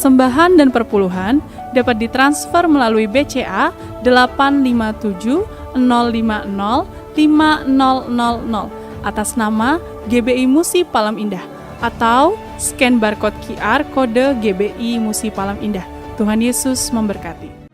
Persembahan dan perpuluhan dapat ditransfer melalui BCA 857 050 5000 atas nama GBI Musi Palam Indah atau scan barcode QR kode GBI Musi Palam Indah. Tuhan Yesus memberkati.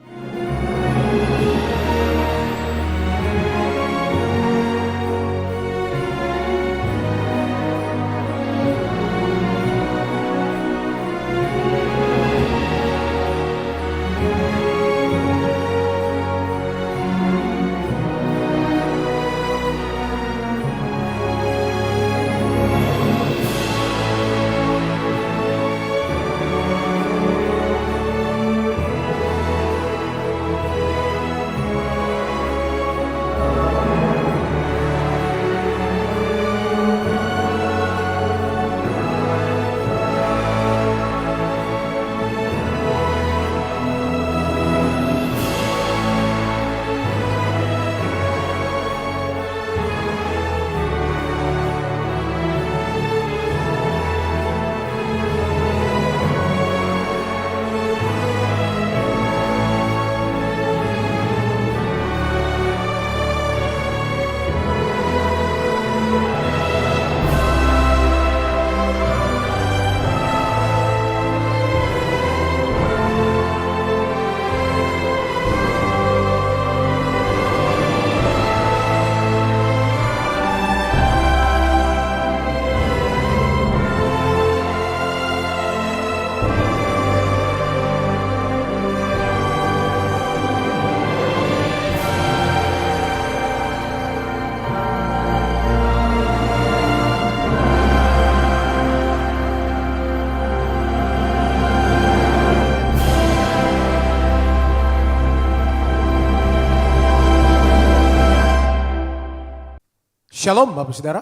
Shalom Bapak Saudara,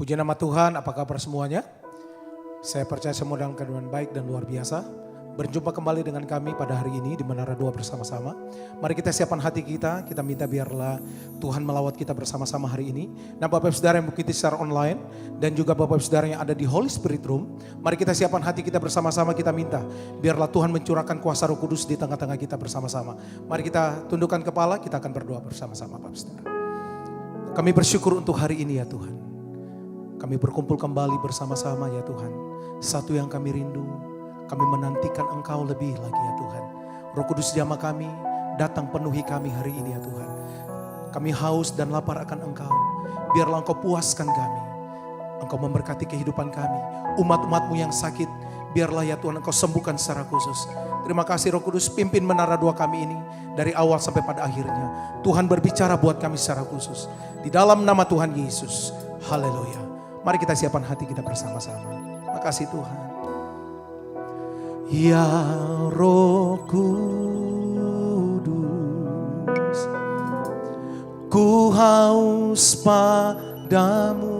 puji nama Tuhan, apa kabar semuanya? Saya percaya semua dalam keadaan baik dan luar biasa. Berjumpa kembali dengan kami pada hari ini di Menara 2 bersama-sama. Mari kita siapkan hati kita minta biarlah Tuhan melawat kita bersama-sama hari ini. Nah Bapak Saudara yang mengikuti secara online dan juga Bapak Saudara yang ada di Holy Spirit Room, mari kita siapkan hati kita bersama-sama, kita minta biarlah Tuhan mencurahkan kuasa Roh Kudus di tengah-tengah kita bersama-sama. Mari kita tundukkan kepala, kita akan berdoa bersama-sama Bapak Saudara. Kami bersyukur untuk hari ini ya Tuhan. Kami berkumpul kembali bersama-sama ya Tuhan. Satu yang kami rindu, kami menantikan Engkau lebih lagi ya Tuhan. Roh Kudus jamah kami, datang penuhi kami hari ini ya Tuhan. Kami haus dan lapar akan Engkau. Biarlah Engkau puaskan kami. Engkau memberkati kehidupan kami. Umat-umat-Mu yang sakit, biarlah ya Tuhan Engkau sembuhkan secara khusus. Terima kasih Roh Kudus, pimpin Menara 2 kami ini dari awal sampai pada akhirnya. Tuhan berbicara buat kami secara khusus. Di dalam nama Tuhan Yesus. Haleluya. Mari kita siapkan hati kita bersama-sama. Makasih Tuhan. Ya Roh Kudus, ku haus padamu.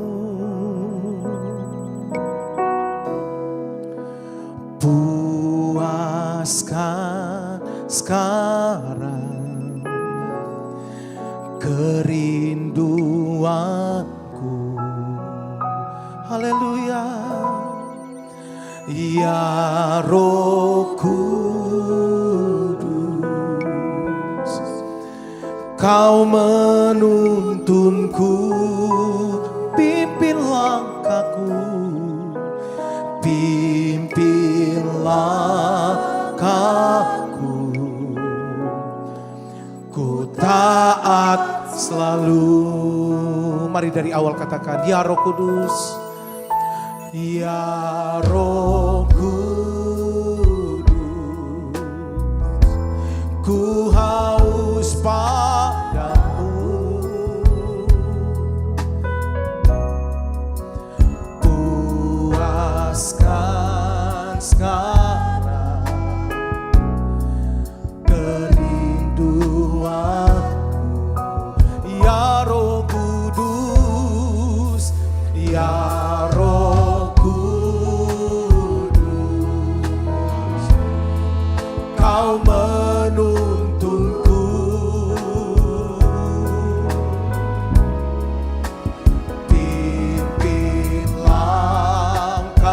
Puaskan sekarang kerinduanku. Haleluya. Ya Roh Kudus, Kau menuntunku, pimpin langkahku, pimpin langkahku. Ku taat selalu. Mari dari awal katakan, ya Roh Kudus, ya Roh Kudus, ku haus padamu. Puaskan sekarang kerinduanku. Ya Roh Kudus, ya Roh Kudus, Kau menuntunku, pimpin langkahku,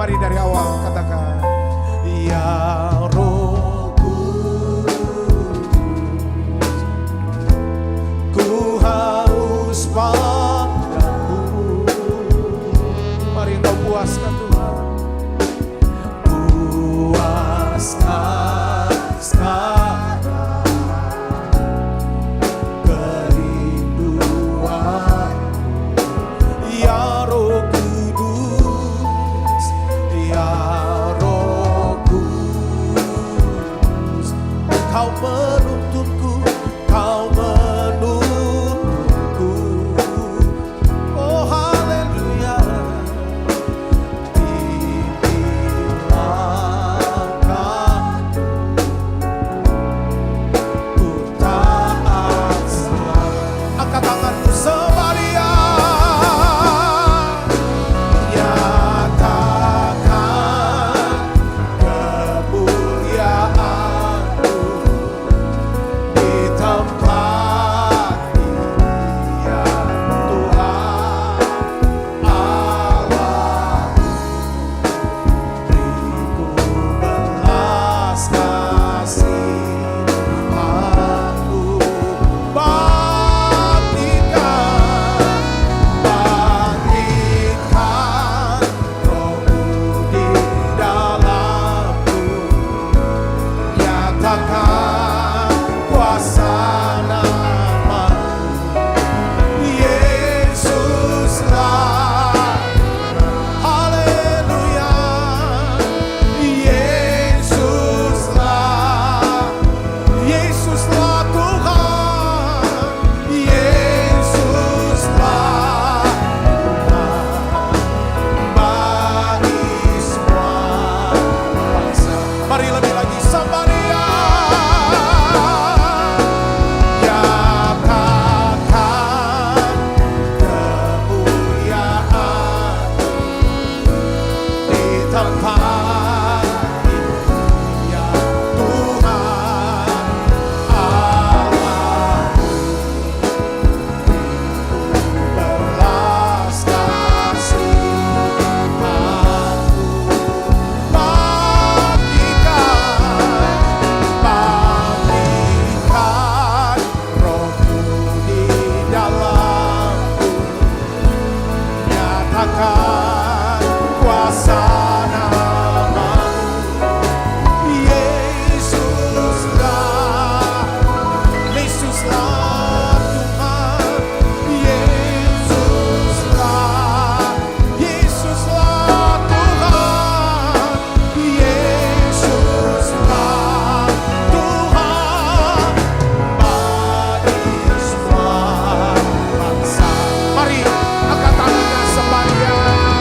Mari dari awal katakan, ya Roh Kudus, ku haus padamu. Mari engkau puaskan Tuhan, puaskan sekarang kerinduan. Ya Roh Kudus, ya Roh Kudus, kau menuntunku, kau menuntunku. Oh haleluya, dibilangkan ku taat selalu. Angkat tanganmu Samaria, nyatakan kemuliaan-Mu di tempat ini, ya Tuhan Allah. Beriku belas kasihan-Mu, bangkitkan Roh-Mu di dalamku, nyatakan kuasa nama-Mu, Yesuslah. Haleluya, Yesuslah, Yesuslah Tuhan, Yesuslah bagi semua bangsa. Mari lebih lagi Samaria, nyatakan kemuliaan di tempat ini, ya Tuhan Allah. Belas kasihan-Mu, bangkitkan Roh-Mu di dalamku, nyatakan kuasa nama-Mu, Yesuslah, Yesuslah Tuhan, Yesuslah, Yesuslah Tuhan, Yesuslah Tuhan bagi semua bangsa. Mari angkat tangannya Samaria.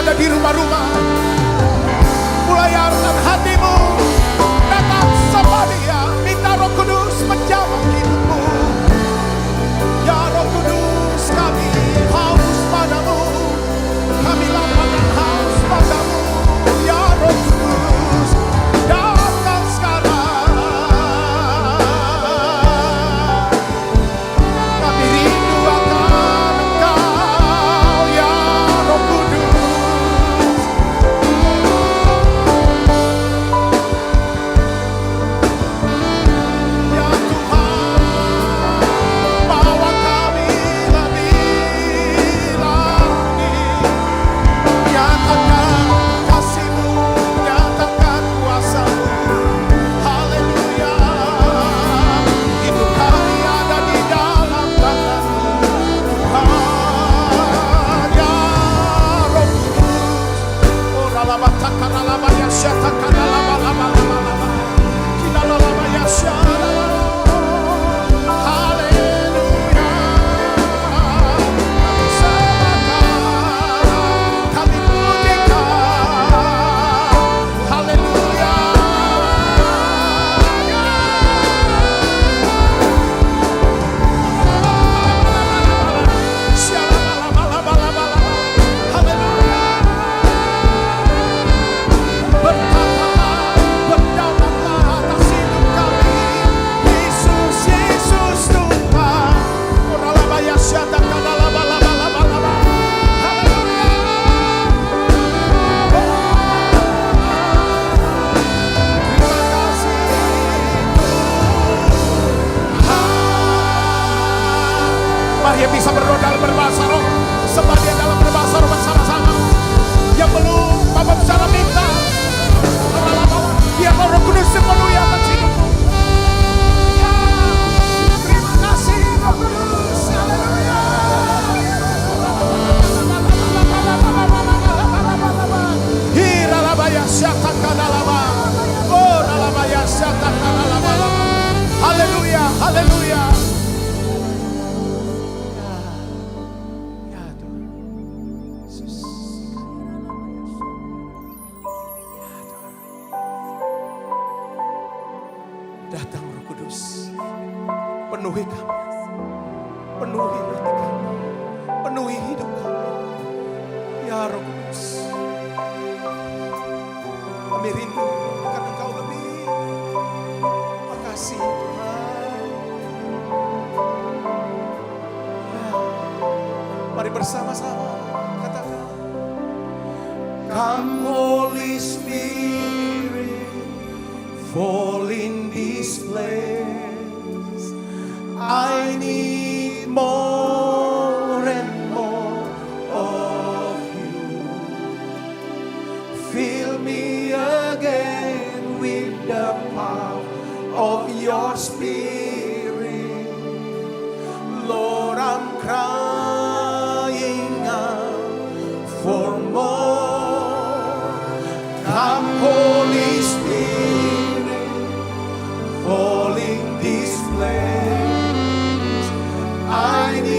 ada di rumah-rumah. Mulai arahkan hatimu, datang sama Dia, minta Roh Kudus menjamah hidupmu. Ya Roh Kudus, kami haus padamu, kami lapar dan haus padamu. Ya Roh Kudus, datang sekarang. Kami rindu akan Engkau, ya Roh Kudus. Ya Tuhan, bawa kami lebih lagi. Nyatakan kasih-Mu, nyatakan kuasa-Mu. Haleluya. Hidup kami ada di dalam tangan-Mu, Tuhan. Ya Roh Kudus. Oh, ralaba takaralaba ya syatakaralaba laba laba laba. Kilalaba ya syaralaba. Haleluya. Kami sembahkan, kami pujikan. Haleluya. Haleluya. Berkatalah, berdaulatlah atas hidup kami, Yesus, Yesus Tuhan. Oralaba ya syatakalaba laba laba laba. Haleluya. Terima kasih Tuhan. Mari yang bisa berdoa dalam berbahasa roh, sembah Dia dalam berbahasa roh bersama-sama. Yang belum Bapak bicara minta, biar Roh Kudus sepenuhnya atas hidupmu. Ya, terima kasih Roh Kudus. Haleluya. Hiralaba ya syatakanalaba. Oh, ralaba ya syatakanalaba. Haleluya, haleluya. Ya Tuhan Yesus. Datang Roh Kudus, penuhi kami, penuhi hati kami, penuhi hidup kami. Ya Roh Kudus, kami rindu akan Engkau lebih. Makasih Tuhan. Ya, mari bersama-sama katakan, Come Holy Spirit, fall in this place. I need more and more of you. Fill me again with the power of your Spirit. Lord, I'm crying out for more. Come Holy Spirit, fall in this place. I need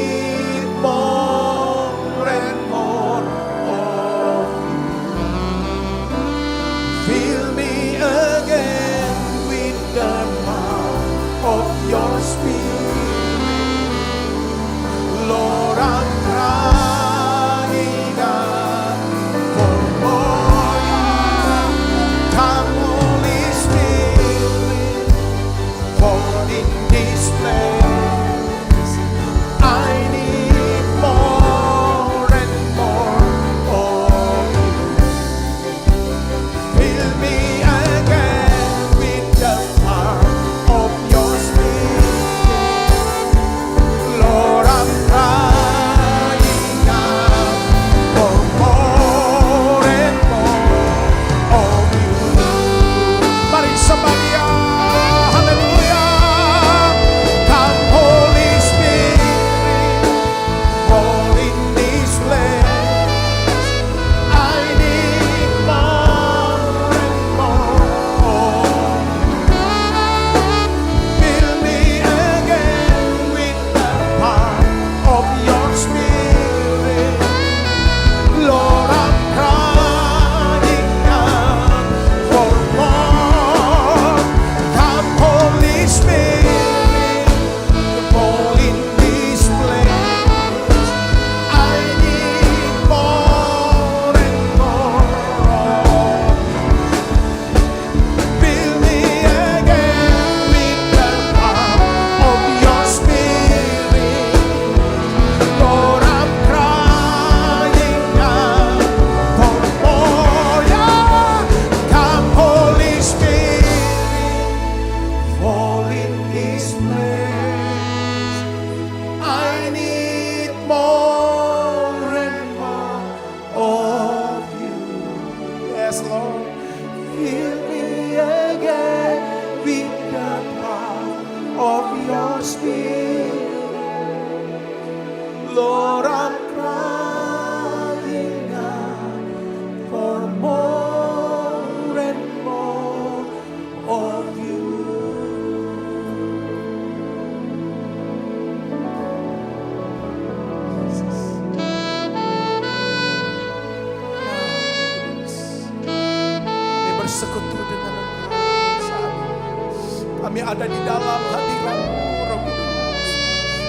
ada di dalam hadirat-Mu, Roh Kudus.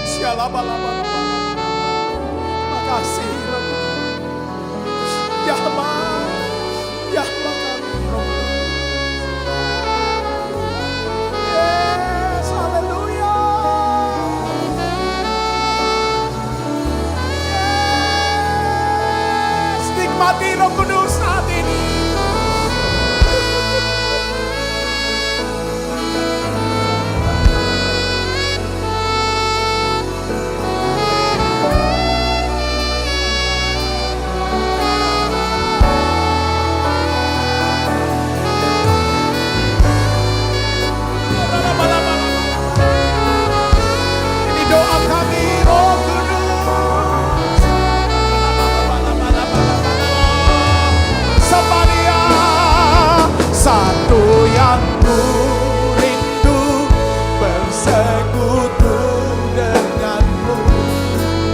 Syalabalabala. Makasih, Roh Kudus. Jamah kami, Roh Kudus. Yes, haleluya. Yes, nikmati Roh Kudus saat ini. Satu yang ku rindu bersekutu denganmu,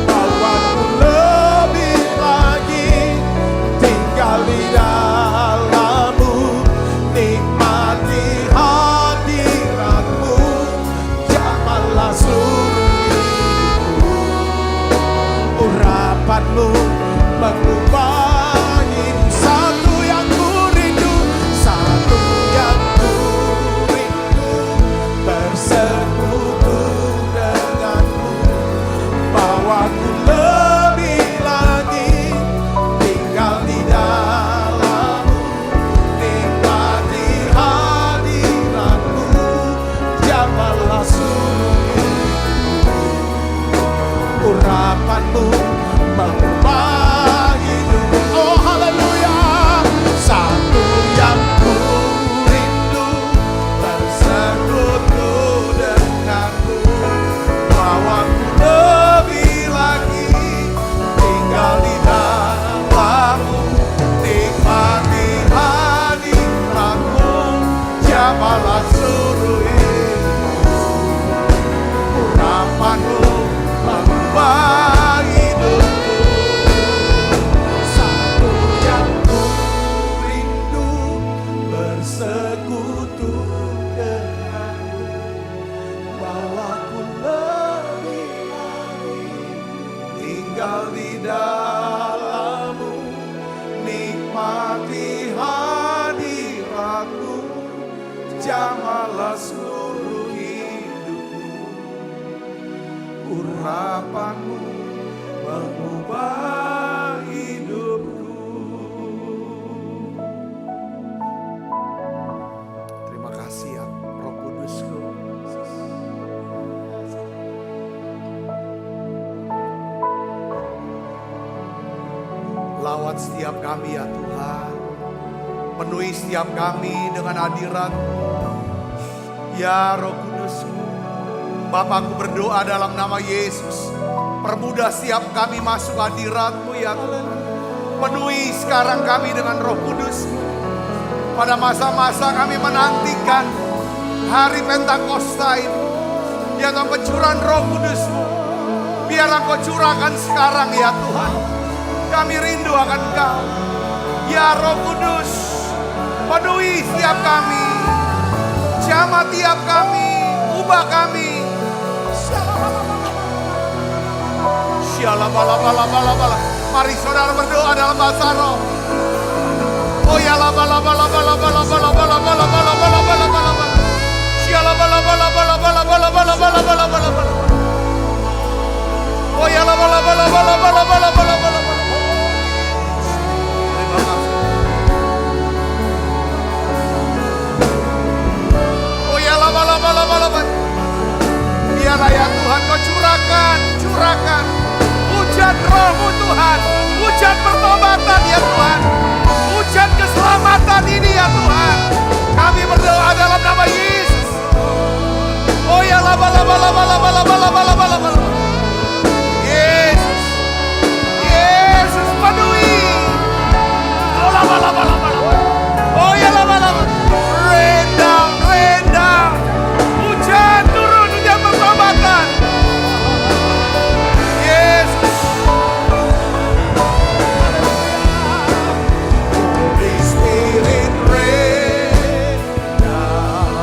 bawaku lebih lagi tinggal di dalammu, nikmati hadiratmu, jamahlah seluruh hidupku, urapanmu mengubah urapanmu mengubah hidup. Oh haleluya. Satu yang ku rindu bersekutu denganmu, bawaku lebih lagi tinggal di dalammu, nikmati hadiratmu, jamahlah seluruh hidupku, urapanmu mengubah hidupku. Satu yang ku rindu bersekutu denganmu, bawaku lebih lagi tinggal di dalammu, nikmati hadiratmu, jamahlah seluruh hidupku, urapanmu mengubah hidupku. Terima kasih ya Roh Kudusku. Lawat setiap kami ya Tuhan, penuhi setiap kami dengan hadirat ya Roh Kudusku. Bapakku berdoa dalam nama Yesus, permudah setiap kami masuk hadirat-Mu ya Tuhan. Penuhi sekarang kami dengan Roh Kudus. Pada masa-masa kami menantikan hari Pentakosta ini, ya Tuhan, pencurahan Roh Kudus-Mu, biarlah Kau curahkan sekarang ya Tuhan. Kami rindu akan Kau ya Roh Kudus. Penuhi setiap kami, jamah tiap kami, ubah kami. Syalabalabalabalabala. Mari saudara berdoa dalam bahasa roh. Oh ya labalabalabalabalabalabalabalabalabalabalabalabala. Syalabalabalabalabalabalabalabalabalabalabala. Oh ya labalabalabalabalabalabalabalabala. Terima kasih. Oh ya labalabalabalabala. Biarlah ya Tuhan Kau curahkan hujan Roh-Mu Tuhan, hujan pertobatan ya Tuhan, hujan keselamatan ini ya Tuhan. Kami berdoa dalam nama Yesus. Oh ya labalabalabalabalabalabalabalabala. Yesus, Yesus penuhi. Oh labalabalabalabala. Oh ya labalabala. Rendang, hujan turun, hujan pertobatan. Yesus. Holy Spirit reign down.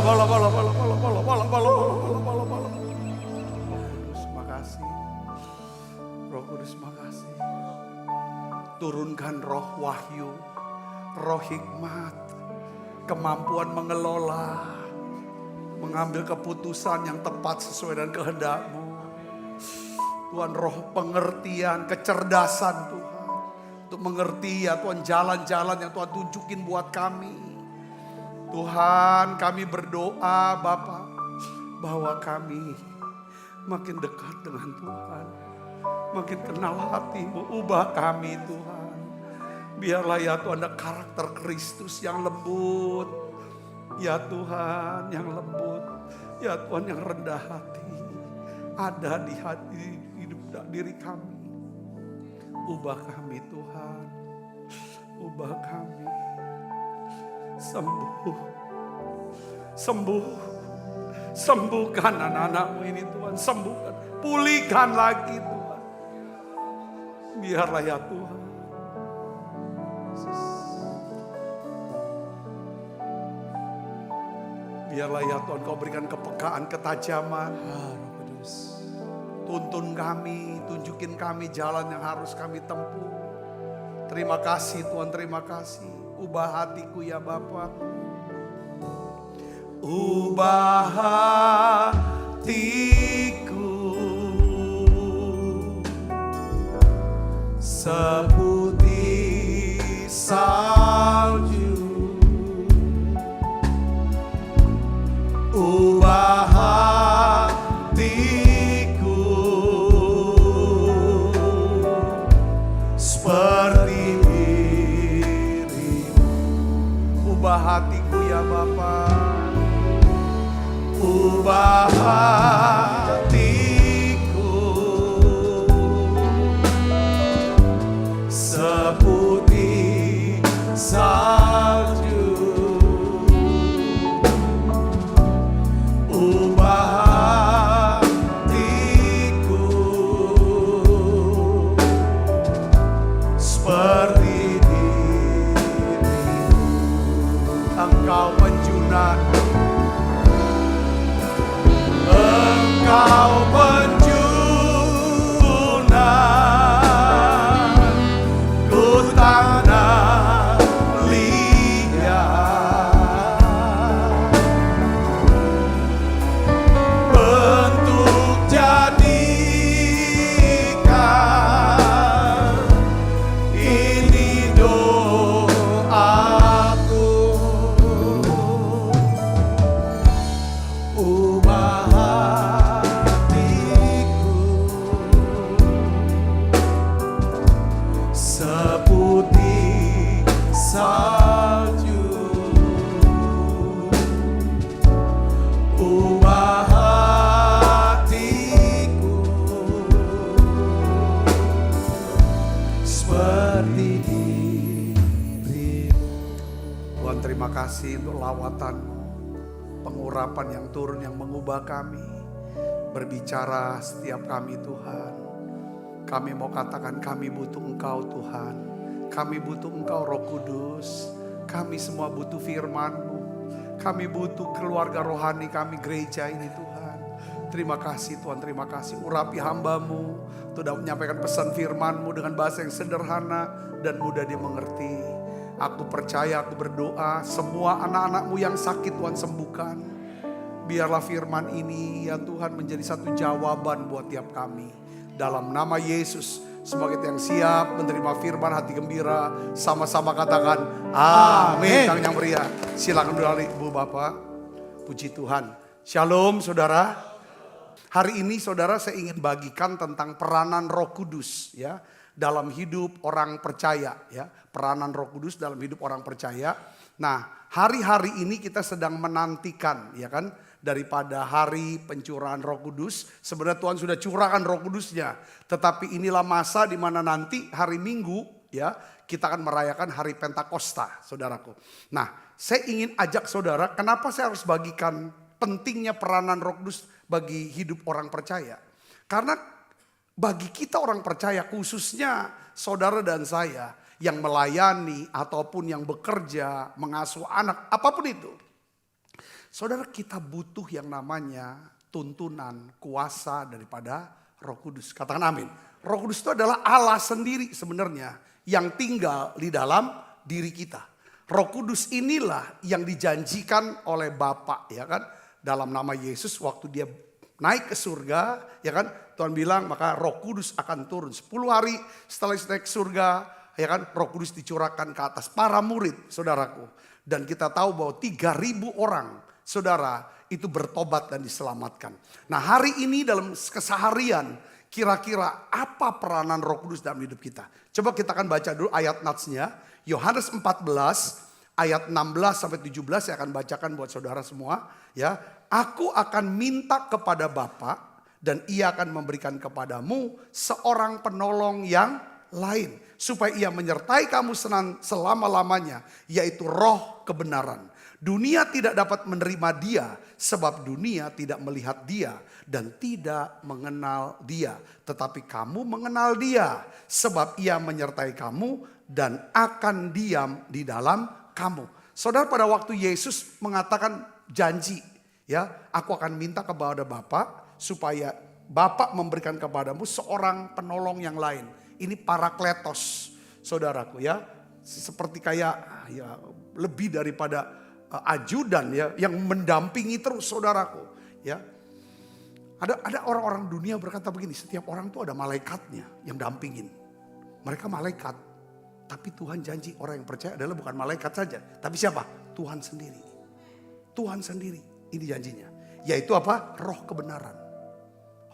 Terima kasih. Roh Kudus, makasih. Turunkan roh wahyu, roh hikmat, kemampuan mengelola, mengambil keputusan yang tepat sesuai dengan kehendak-Mu. Tuhan, roh pengertian, kecerdasan Tuhan. Untuk mengerti ya Tuhan jalan-jalan yang Tuhan tunjukin buat kami. Tuhan, kami berdoa Bapa bahwa kami makin dekat dengan Tuhan. Makin kenal hati-Mu, ubah kami Tuhan. Biarlah ya Tuhan ada karakter Kristus yang lembut. Ya Tuhan yang lembut. Ya Tuhan yang rendah hati. Ada di hati hidup diri kami. Ubah kami Tuhan. Ubah kami. Sembuh. Sembuh. Sembuhkan anak-anak-Mu ini Tuhan. Sembuhkan. Pulihkan lagi Tuhan. Biarlah ya Tuhan. Biarlah ya Tuhan Kau berikan kepekaan, ketajaman. Tuntun kami, tunjukin kami jalan yang harus kami tempuh. Terima kasih Tuhan, terima kasih. Ubah hatiku ya Bapa. Ubah hatiku seputih salju. Ubah hatiku seperti diri-Mu. Ubah hatiku ya Bapa. Ubah hatiku seputih salju. Ubah hatiku seperti diri-Mu. Engkau penjunan, Engkau penjunan, ku tanah liat. Bentuk jadikan ini doaku. Ubah hatiku seputih salju. Ubah hatiku seperti diri-Mu. Tuhan, terima kasih untuk lawatan-Mu, pengurapan yang turun yang mengubah kami, berbicara setiap kami Tuhan. Kami mau katakan kami butuh Engkau Tuhan. Kami butuh Engkau Roh Kudus. Kami semua butuh firman-Mu. Kami butuh keluarga rohani kami, gereja ini Tuhan. Terima kasih Tuhan, terima kasih. Urapi hamba-Mu, sudah menyampaikan pesan firman-Mu dengan bahasa yang sederhana dan mudah dimengerti. Aku percaya, aku berdoa, semua anak-anak-Mu yang sakit Tuhan sembuhkan. Biarlah firman ini ya Tuhan menjadi satu jawaban buat tiap kami. Dalam nama Yesus, sebagai yang siap menerima firman, hati gembira, sama-sama katakan amin. Tangan yang meriah. Silakan dulu Ibu Bapak. Puji Tuhan. Shalom saudara. Hari ini saudara saya ingin bagikan tentang peranan Roh Kudus ya dalam hidup orang percaya ya. Peranan Roh Kudus dalam hidup orang percaya. Nah, hari-hari ini kita sedang menantikan ya kan, daripada hari pencurahan Roh Kudus. Sebenarnya Tuhan sudah curahkan Roh Kudusnya, tetapi inilah masa di mana nanti hari Minggu ya kita akan merayakan hari Pentakosta, saudaraku. Nah, saya ingin ajak saudara, kenapa saya harus bagikan pentingnya peranan Roh Kudus bagi hidup orang percaya? Karena bagi kita orang percaya, khususnya saudara dan saya yang melayani ataupun yang bekerja, mengasuh anak, apapun itu. Saudara, kita butuh yang namanya tuntunan, kuasa daripada Roh Kudus. Katakan amin. Roh Kudus itu adalah Allah sendiri sebenarnya yang tinggal di dalam diri kita. Roh Kudus inilah yang dijanjikan oleh Bapa, ya kan? Dalam nama Yesus waktu dia naik ke surga, ya kan? Tuhan bilang maka Roh Kudus akan turun 10 hari setelah naik ke surga, ya kan? Roh Kudus dicurahkan ke atas para murid, saudaraku. Dan kita tahu bahwa 3.000 orang, saudara, itu bertobat dan diselamatkan. Nah, hari ini dalam keseharian, kira-kira apa peranan Roh Kudus dalam hidup kita? Coba kita akan baca dulu ayat natsnya. Yohanes 14 ayat 16 sampai 17 saya akan bacakan buat saudara semua, ya. Aku akan minta kepada Bapa dan Ia akan memberikan kepadamu seorang penolong yang lain supaya Ia menyertai kamu selama-lamanya, yaitu Roh kebenaran. Dunia tidak dapat menerima Dia sebab dunia tidak melihat Dia dan tidak mengenal Dia. Tetapi kamu mengenal Dia sebab Ia menyertai kamu dan akan diam di dalam kamu. Saudara, pada waktu Yesus mengatakan janji, ya, aku akan minta kepada Bapa supaya Bapa memberikan kepadamu seorang penolong yang lain. Ini parakletos, saudaraku, ya. Seperti kayak ya lebih daripada ajudan, ya, yang mendampingi terus, saudaraku, ya. Ada orang-orang dunia berkata begini, setiap orang tuh ada malaikatnya yang dampingin. Mereka malaikat, tapi Tuhan janji orang yang percaya adalah bukan malaikat saja, tapi siapa? Tuhan sendiri. Tuhan sendiri, ini janjinya. Yaitu apa? Roh kebenaran.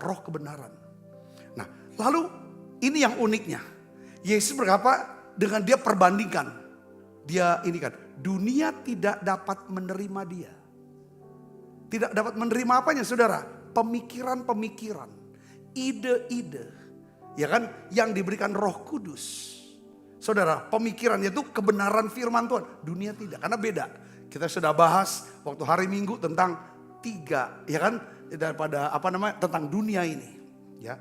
Roh kebenaran. Nah, lalu ini yang uniknya. Yesus berkata dengan dia perbandingkan. Dia ini kan, dunia tidak dapat menerima dia. Tidak dapat menerima apanya, saudara? Pemikiran-pemikiran, ide-ide, ya kan, yang diberikan Roh Kudus. Saudara, pemikirannya itu kebenaran firman Tuhan. Dunia tidak, karena beda. Kita sudah bahas waktu hari Minggu tentang 3, ya kan, daripada tentang dunia ini, ya.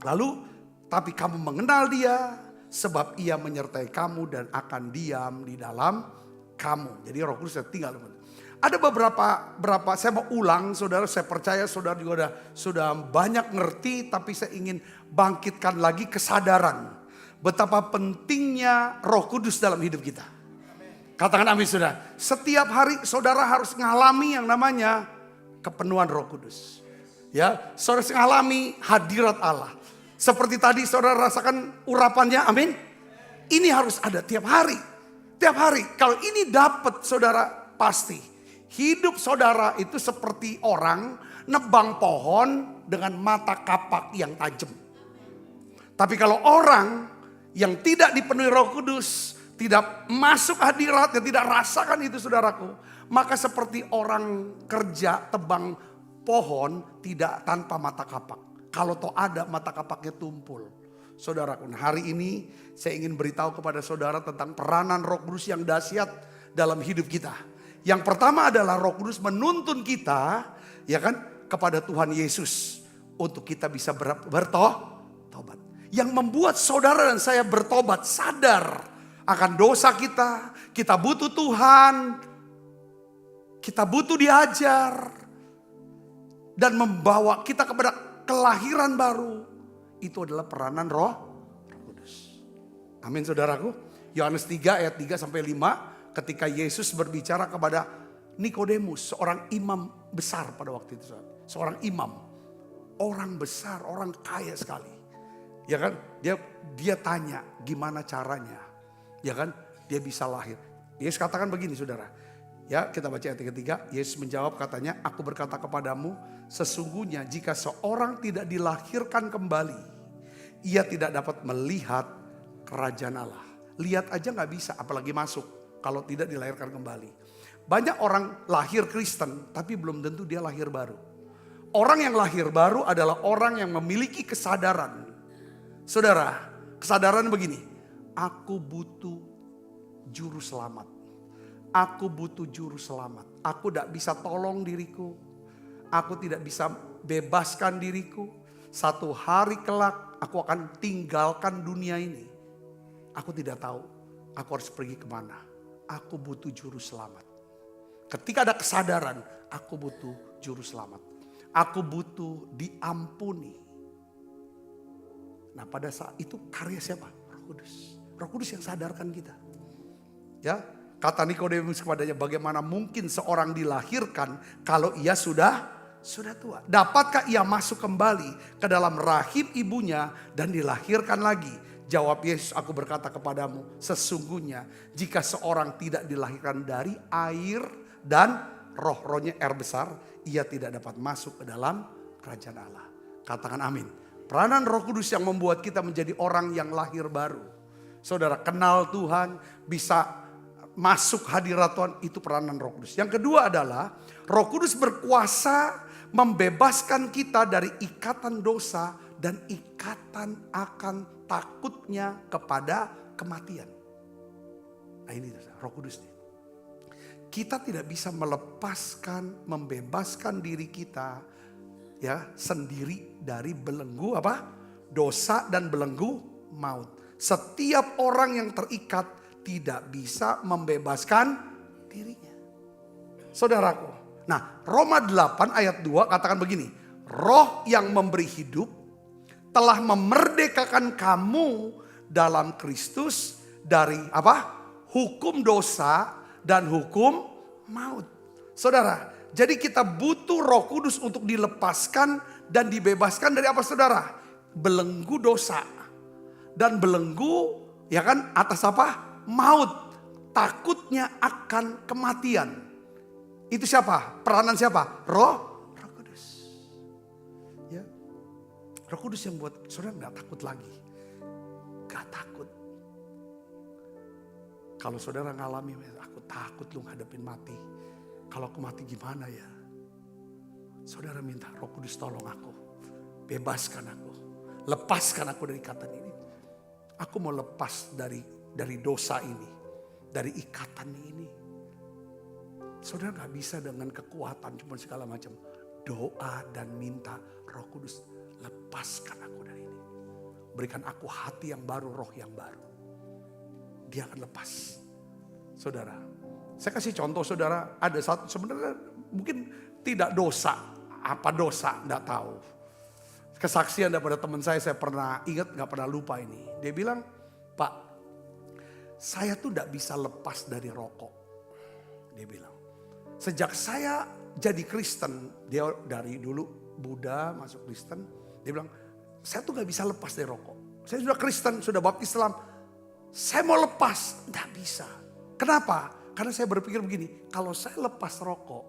Lalu, tapi kamu mengenal Dia sebab Ia menyertai kamu dan akan diam di dalam kamu. Jadi Roh Kudus tinggal. Ada beberapa saya mau ulang, saudara. Saya percaya saudara juga sudah banyak ngerti, tapi saya ingin bangkitkan lagi kesadaran betapa pentingnya Roh Kudus dalam hidup kita. Katakan amin, saudara. Setiap hari saudara harus mengalami yang namanya kepenuhan Roh Kudus. Ya, saudara harus mengalami hadirat Allah. Seperti tadi saudara rasakan urapannya, amin. Ini harus ada tiap hari. Tiap hari. Kalau ini dapat, saudara, pasti hidup saudara itu seperti orang nebang pohon dengan mata kapak yang tajam. Tapi kalau orang yang tidak dipenuhi Roh Kudus, tidak masuk hadiratnya, tidak rasakan itu, saudaraku, maka seperti orang kerja tebang pohon tidak tanpa mata kapak. Kalau toh ada, mata kapaknya tumpul. Saudaraku, hari ini saya ingin beritahu kepada saudara tentang peranan Roh Kudus yang dahsyat dalam hidup kita. Yang pertama adalah Roh Kudus menuntun kita, ya kan, kepada Tuhan Yesus untuk kita bisa bertobat. Yang membuat saudara dan saya bertobat, sadar akan dosa kita. Kita butuh Tuhan, kita butuh diajar dan membawa kita kepada kelahiran baru. Itu adalah peranan Roh Kudus. Amin, saudaraku. Yohanes 3 ayat 3 sampai 5, ketika Yesus berbicara kepada Nikodemus, seorang imam besar pada waktu itu. Seorang imam, orang besar, orang kaya sekali. Ya kan? Dia tanya gimana caranya. Ya kan? Dia bisa lahir. Yesus katakan begini, saudara. Ya, kita baca ayat ketiga. Yesus menjawab, katanya, aku berkata kepadamu, sesungguhnya jika seorang tidak dilahirkan kembali, ia tidak dapat melihat kerajaan Allah. Lihat aja gak bisa, apalagi masuk kalau tidak dilahirkan kembali. Banyak orang lahir Kristen, tapi belum tentu dia lahir baru. Orang yang lahir baru adalah orang yang memiliki kesadaran. Saudara, kesadaran begini, aku butuh juru selamat. Aku butuh juru selamat. Aku tidak bisa tolong diriku. Aku tidak bisa bebaskan diriku. Satu hari kelak aku akan tinggalkan dunia ini. Aku tidak tahu aku harus pergi kemana. Aku butuh juru selamat. Ketika ada kesadaran, aku butuh juru selamat. Aku butuh diampuni. Nah pada saat itu karya siapa? Roh Kudus. Roh Kudus yang sadarkan kita. Ya, kata Nikodemus kepadanya, bagaimana mungkin seorang dilahirkan kalau ia sudah tua? Dapatkah ia masuk kembali ke dalam rahim ibunya dan dilahirkan lagi? Jawab Yesus, aku berkata kepadamu, sesungguhnya jika seorang tidak dilahirkan dari air dan rohnya air besar, ia tidak dapat masuk ke dalam kerajaan Allah. Katakan amin. Peranan Roh Kudus yang membuat kita menjadi orang yang lahir baru. Saudara kenal Tuhan, bisa masuk hadirat Tuhan, itu peranan Roh Kudus. Yang kedua adalah Roh Kudus berkuasa membebaskan kita dari ikatan dosa dan ikatan akan takutnya kepada kematian. Nah ini Roh Kudus nih. Kita tidak bisa melepaskan, membebaskan diri kita ya sendiri dari belenggu apa? Dosa dan belenggu maut. Setiap orang yang terikat tidak bisa membebaskan dirinya. Saudaraku. Nah, Roma 8 ayat 2 katakan begini. Roh yang memberi hidup telah memerdekakan kamu dalam Kristus dari apa? Hukum dosa dan hukum maut. Saudara, jadi kita butuh Roh Kudus untuk dilepaskan dan dibebaskan dari apa saudara? Belenggu dosa. Dan belenggu ya kan atas apa? Maut. Takutnya akan kematian. Itu siapa? Peranan siapa? Roh Kudus. Ya. Roh Kudus yang buat saudara gak takut lagi. Gak takut. Kalau saudara ngalami, aku takut lu ngadepin mati. Kalau aku mati gimana ya? Saudara minta Roh Kudus tolong aku. Bebaskan aku. Lepaskan aku dari ikatan ini. Aku mau lepas dari dosa ini. Dari ikatan ini. Saudara gak bisa dengan kekuatan cuma segala macam. Doa dan minta Roh Kudus. Lepaskan aku dari ini. Berikan aku hati yang baru, roh yang baru. Dia akan lepas. Saudara, saya kasih contoh saudara, ada satu sebenarnya mungkin tidak dosa. Apa dosa? Tidak tahu. Kesaksian daripada teman saya pernah ingat, gak pernah lupa ini. Dia bilang, Pak, saya tuh tidak bisa lepas dari rokok. Dia bilang, sejak saya jadi Kristen, dia dari dulu Buddha masuk Kristen. Dia bilang, saya tuh gak bisa lepas dari rokok. Saya sudah Kristen, sudah baptis Islam. Saya mau lepas, tidak bisa. Kenapa? Karena saya berpikir begini, kalau saya lepas rokok,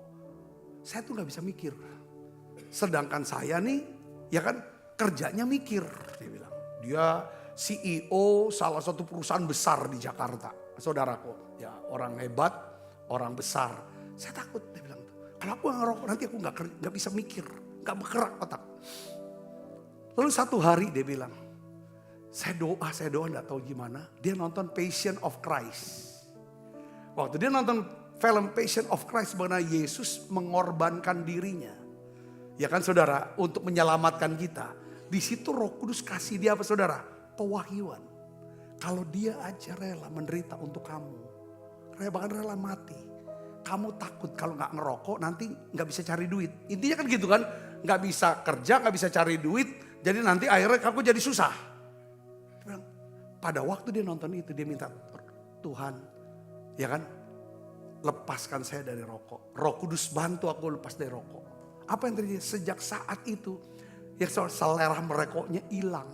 saya tuh gak bisa mikir. Sedangkan saya nih, ya kan kerjanya mikir. Dia bilang, dia CEO salah satu perusahaan besar di Jakarta. Saudaraku, ya orang hebat, orang besar. Saya takut, dia bilang, kalau aku ngerokok nanti aku gak bisa mikir, gak bergerak otak. Lalu satu hari dia bilang, saya doa gak tahu gimana. Dia nonton Passion of Christ. Waktu dia nonton film Passion of Christ, mengenai Yesus mengorbankan dirinya. Ya kan saudara, untuk menyelamatkan kita. Di situ Roh Kudus kasih dia apa saudara? Pewahyuan. Kalau dia aja rela menderita untuk kamu. Bahkan rela mati. Kamu takut kalau gak ngerokok nanti gak bisa cari duit. Intinya kan gitu kan. Gak bisa kerja, gak bisa cari duit. Jadi nanti akhirnya aku jadi susah. Pada waktu dia nonton itu dia minta, Tuhan ya kan lepaskan saya dari rokok. Roh Kudus bantu aku lepas dari rokok. Apa yang terjadi? Sejak saat itu ya selera merokoknya hilang.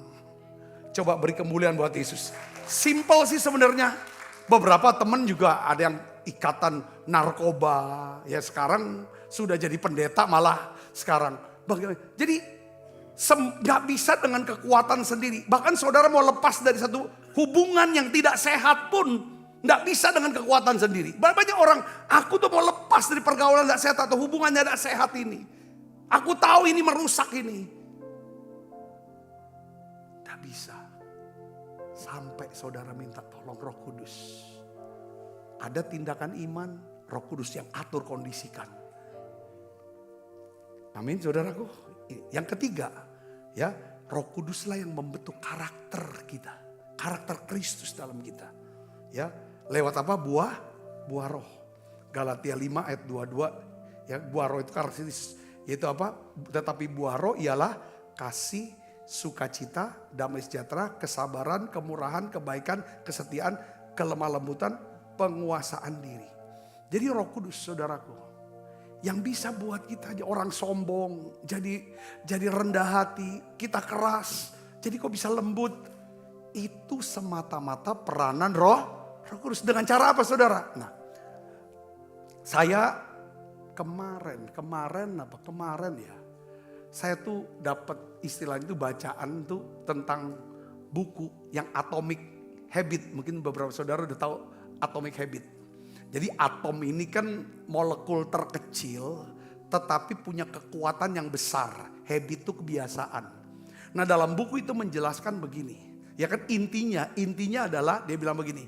Coba beri kemuliaan buat Yesus. Simple sih sebenarnya. Beberapa teman juga ada yang ikatan narkoba. Ya sekarang sudah jadi pendeta malah sekarang. Jadi gak bisa dengan kekuatan sendiri. Bahkan saudara mau lepas dari satu hubungan yang tidak sehat pun gak bisa dengan kekuatan sendiri. Banyak orang, aku tuh mau lepas dari pergaulan gak sehat atau hubungannya gak sehat ini. Aku tahu ini merusak ini. Gak bisa. Sampai saudara minta tolong Roh Kudus. Ada tindakan iman, Roh Kudus yang atur kondisikan. Amin saudaraku. Yang ketiga, ya Roh Kuduslah yang membentuk karakter kita, karakter Kristus dalam kita, ya lewat apa? Buah roh. Galatia 5 ayat 22. Ya, buah roh itu karakteristis. Yaitu apa? Tetapi buah roh ialah kasih, sukacita, damai sejahtera, kesabaran, kemurahan, kebaikan, kesetiaan, kelemah lembutan, penguasaan diri. Jadi Roh Kudus, saudaraku, yang bisa buat kita orang sombong, jadi rendah hati, kita keras, jadi kok bisa lembut. Itu semata-mata peranan Roh Kudus. Dengan cara apa, saudara? Nah, saya kemarin ya, saya tuh dapat istilahnya itu bacaan tuh tentang buku yang Atomic Habit. Mungkin beberapa saudara udah tahu Atomic Habit. Jadi atom ini kan molekul terkecil tetapi punya kekuatan yang besar. Habit itu kebiasaan. Nah, dalam buku itu menjelaskan begini. Ya kan, intinya adalah dia bilang begini.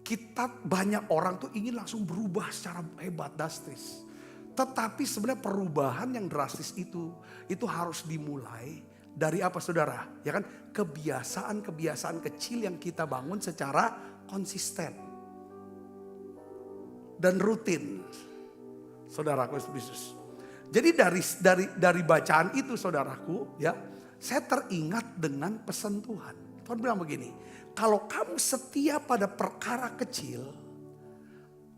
Kita banyak orang tuh ingin langsung berubah secara hebat, drastis. Tetapi sebenarnya perubahan yang drastis itu harus dimulai dari apa, saudara? Ya kan, kebiasaan-kebiasaan kecil yang kita bangun secara konsisten dan rutin, saudaraku Yesus. Jadi dari bacaan itu, saudaraku, ya, saya teringat dengan pesan Tuhan. Tuhan bilang begini, kalau kamu setia pada perkara kecil,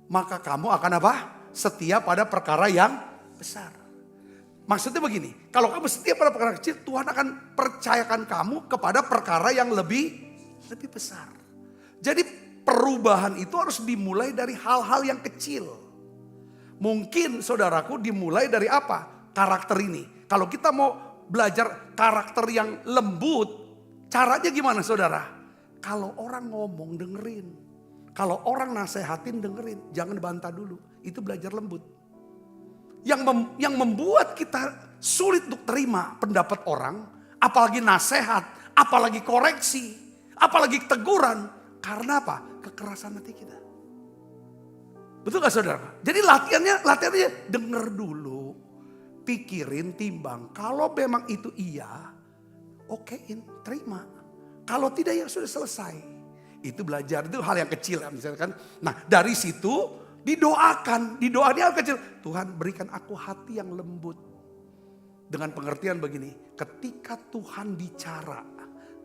maka kamu akan apa? Setia pada perkara yang besar. Maksudnya begini, kalau kamu setia pada perkara kecil, Tuhan akan percayakan kamu kepada perkara yang lebih besar. Jadi perubahan itu harus dimulai dari hal-hal yang kecil. Mungkin saudaraku dimulai dari apa? Karakter ini. Kalau kita mau belajar karakter yang lembut, caranya gimana, saudara? Kalau orang ngomong dengerin. Kalau orang nasehatin dengerin, jangan bantah dulu. Itu belajar lembut. Yang membuat kita sulit untuk terima pendapat orang, apalagi nasehat, apalagi koreksi, apalagi teguran. Karena apa? Kekerasan hati kita. Betul gak, saudara? Jadi latihannya denger dulu, pikirin, timbang. Kalau memang itu iya, okein, terima. Kalau tidak, ya sudah selesai. Itu belajar, itu hal yang kecil ya, misalkan. Nah, dari situ didoakan, hal kecil. Tuhan, berikan aku hati yang lembut. Dengan pengertian begini, ketika Tuhan bicara,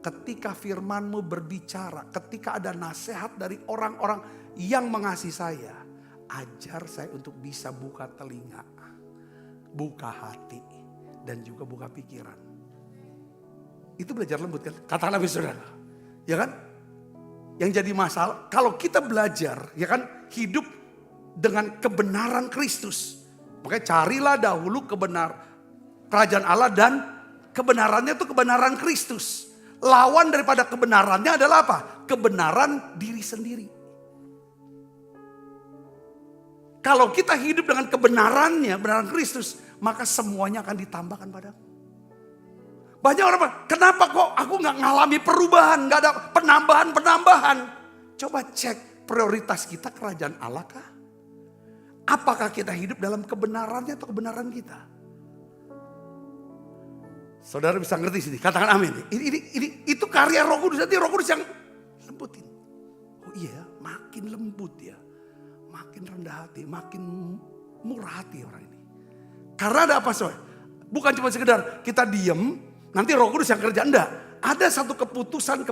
ketika firman-Mu berbicara, ketika ada nasihat dari orang-orang yang mengasihi saya, ajar saya untuk bisa buka telinga, buka hati, dan juga buka pikiran. Itu belajar lembut kan? Katakanlah saudara, ya kan? Yang jadi masalah, kalau kita belajar, ya kan, hidup dengan kebenaran Kristus. Makanya carilah dahulu kerajaan Allah dan kebenarannya itu kebenaran Kristus. Lawan daripada kebenarannya adalah apa? Kebenaran diri sendiri. Kalau kita hidup dengan kebenarannya, kebenaran Kristus, maka semuanya akan ditambahkan padamu. Banyak orang bilang, kenapa kok aku gak ngalami perubahan, gak ada penambahan. Coba cek prioritas kita kerajaan Allah kah? Apakah kita hidup dalam kebenarannya atau kebenaran kita? Saudara bisa ngerti sini, katakan amin. Itu karya Roh Kudus, nanti Roh Kudus yang lembutin. Oh iya, makin lembut ya. Makin rendah hati, makin murah hati orang ini. Karena ada apa, soalnya? Bukan cuma sekedar kita diem, nanti Roh Kudus yang kerja, enggak. Ada satu keputusan